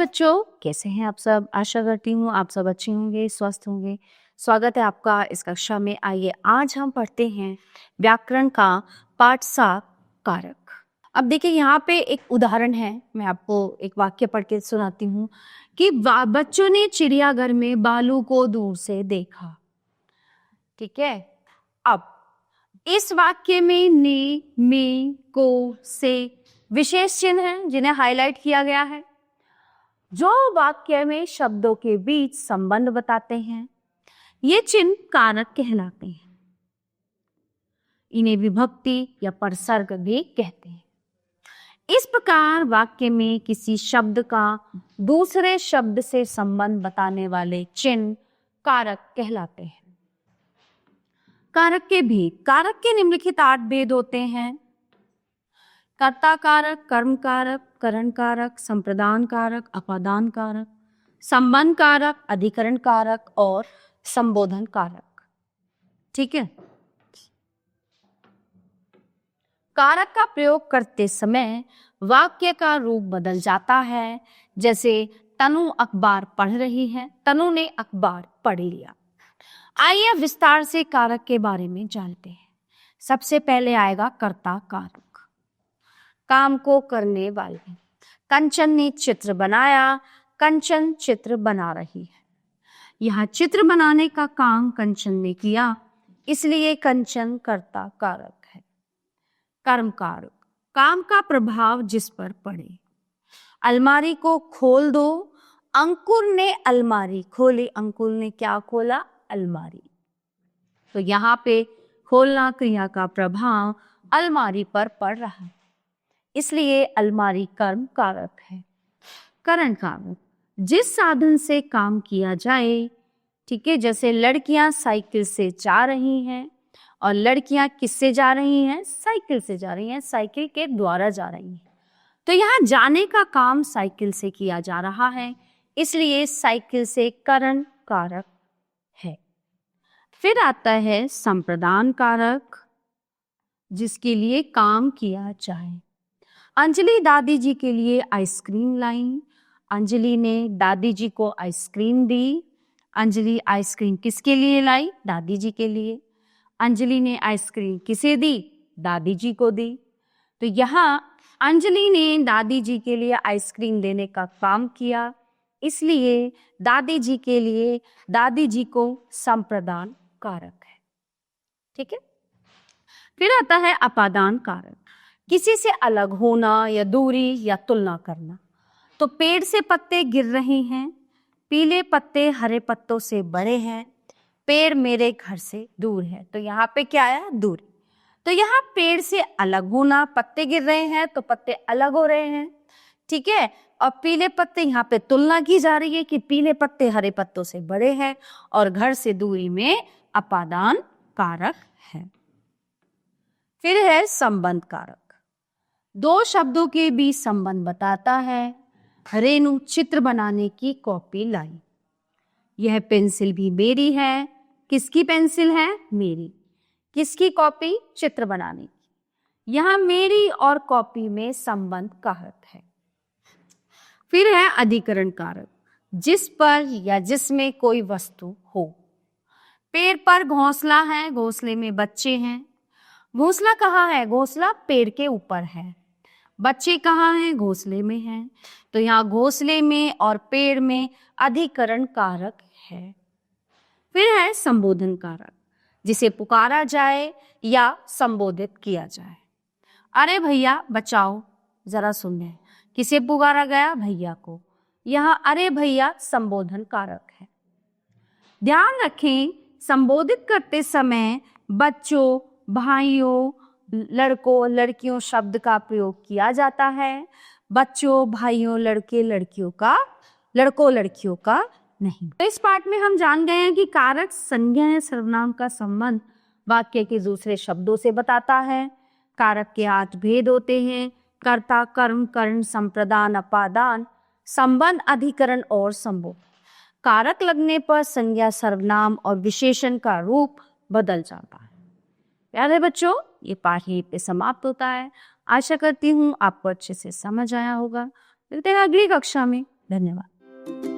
बच्चों, कैसे हैं आप सब? आशा करती हूँ आप सब अच्छे होंगे, स्वस्थ होंगे। स्वागत है आपका इस कक्षा में। आइए आज हम पढ़ते हैं व्याकरण का पाठ 7 कारक। अब देखिए यहाँ पे एक उदाहरण है, मैं आपको एक वाक्य पढ़ के सुनाती हूँ कि बच्चों ने चिड़ियाघर में बालू को दूर से देखा। ठीक है, अब इस वाक्य में ने, में, को, से विशेष चिन्ह हैं जिन्हें हाईलाइट किया गया है, जो वाक्य में शब्दों के बीच संबंध बताते हैं। ये चिन्ह कारक कहलाते हैं। इन्हें विभक्ति या परसर्ग भी कहते हैं। इस प्रकार वाक्य में किसी शब्द का दूसरे शब्द से संबंध बताने वाले चिन्ह कारक कहलाते हैं। कारक के भेद। कारक के निम्नलिखित 8 भेद होते हैं: कर्ता कारक, कर्म कारक, करण कारक, संप्रदान कारक, अपादान कारक, संबंध कारक, अधिकरण कारक और संबोधन कारक। ठीक है, कारक का प्रयोग करते समय वाक्य का रूप बदल जाता है। जैसे तनु अखबार पढ़ रही है, तनु ने अखबार पढ़ लिया। आइए विस्तार से कारक के बारे में जानते हैं। सबसे पहले आएगा कर्ता कारक, काम को करने वाले। कंचन ने चित्र बनाया, कंचन चित्र बना रही है। यह चित्र बनाने का काम कंचन ने किया, इसलिए कंचन कर्ता कारक है। कर्म कारक, काम का प्रभाव जिस पर पड़े। अलमारी को खोल दो, अंकुर ने अलमारी खोली। अंकुर ने क्या खोला? अलमारी। तो यहाँ पे खोलना क्रिया का प्रभाव अलमारी पर पड़ रहा है, इसलिए अलमारी कर्म कारक है। करण कारक, जिस साधन से काम किया जाए। ठीक है, जैसे लड़कियां साइकिल से जा रही हैं, और लड़कियां किससे जा रही हैं? साइकिल से जा रही हैं, साइकिल के द्वारा जा रही हैं। तो यहाँ जाने का काम साइकिल से किया जा रहा है, इसलिए साइकिल से करण कारक है। फिर आता है संप्रदान कारक, जिसके लिए काम किया जाए। अंजलि दादी जी के लिए आइसक्रीम लाई। अंजलि ने दादी जी को आइसक्रीम दी। अंजलि आइसक्रीम किसके लिए लाई? दादी जी के लिए। अंजलि ने आइसक्रीम किसे दी? दादी जी को दी। तो यहाँ अंजलि ने दादी जी के लिए आइसक्रीम देने का काम किया, इसलिए दादी जी के लिए दादी जी को संप्रदान कारक है। ठीक है, फिर आता है अपादान कारक, किसी से अलग होना या दूरी या तुलना करना। तो पेड़ से पत्ते गिर रहे हैं, पीले पत्ते हरे पत्तों से बड़े हैं, पेड़ मेरे घर से दूर है। तो यहाँ पे क्या आया? दूरी। तो यहाँ पेड़ से अलग होना, पत्ते गिर रहे हैं तो पत्ते अलग हो रहे हैं। ठीक है, और पीले पत्ते, यहाँ पे तुलना की जा रही है कि पीले पत्ते हरे पत्तों से बड़े हैं, और घर से दूरी में अपादान कारक है। फिर है संबंध कारक, दो शब्दों के बीच संबंध बताता है। रेणु चित्र बनाने की कॉपी लाई। यह पेंसिल भी मेरी है। किसकी पेंसिल है? मेरी। किसकी कॉपी? चित्र बनाने की। यहां मेरी और कॉपी में संबंध कारक है। फिर है अधिकरण कारक, जिस पर या जिसमें कोई वस्तु हो। पेड़ पर घोंसला है, घोंसले में बच्चे हैं। घोंसला कहाँ है? घोंसला पेड़ के ऊपर है। बच्चे कहाँ हैं? घोंसले में हैं। तो यहाँ घोंसले में और पेड़ में अधिकरण कारक है। फिर है संबोधन कारक, जिसे पुकारा जाए या संबोधित किया जाए। अरे भैया बचाओ, जरा सुन ले। किसे पुकारा गया? भैया को। यहाँ अरे भैया संबोधन कारक है। ध्यान रखें, संबोधित करते समय बच्चों, भाइयों, लड़कों, लड़कियों शब्द का प्रयोग किया जाता है। बच्चों, भाइयों, लड़के, लड़कियों का, लड़कों, लड़कियों का नहीं। तो इस पाठ में हम जान गए हैं कि कारक संज्ञा या सर्वनाम का संबंध वाक्य के दूसरे शब्दों से बताता है। कारक के 8 भेद होते हैं: कर्ता, कर्म, करण, संप्रदान, अपादान, संबंध, अधिकरण और संबोधन। कारक लगने पर संज्ञा, सर्वनाम और विशेषण का रूप बदल जाता है। प्यारे बच्चों, ये पाठ यहीं पे समाप्त होता है। आशा करती हूँ आपको अच्छे से समझ आया होगा। मिलते हैं अगली कक्षा में। धन्यवाद।